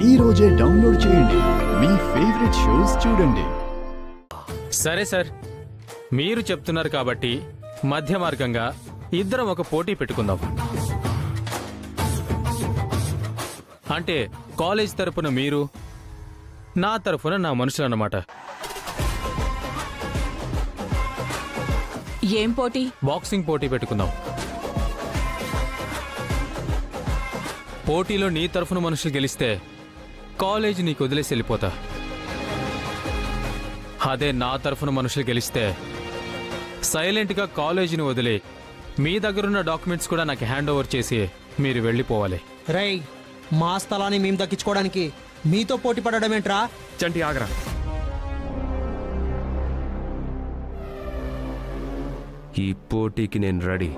ఈ రోజే డౌన్లోడ్ చేయండి, మీ ఫేవరెట్ షోస్ చూడండి. సరే సార్, మీరు చెప్తున్నారు కాబట్టి మధ్య మార్గంగా ఇద్దరం ఒక పోటీ పెట్టుకుందాం. అంటే కాలేజ్ తరపున మీరు, నా తరపున నా మనుషులన్నమాట. ఏం పోటీ? బాక్సింగ్ పోటీ పెట్టుకుందాం. పోటీలో నీ తరఫున మనుషులు గెలిస్తే కాలేజ్ నీకు వదిలేసి వెళ్ళిపోతా. అదే నా తరఫున మనుషులు గెలిస్తే సైలెంట్గా కాలేజీని వదిలి మీ దగ్గరున్న డాక్యుమెంట్స్ కూడా నాకు హ్యాండ్ ఓవర్ చేసి మీరు వెళ్ళిపోవాలి. రై, మా స్థలాన్ని మేము దక్కించుకోవడానికి మీతో పోటీ పడడం ఏంట్రా? చంటి ఆగరా. ఈ పోటీకి నేను రెడీ.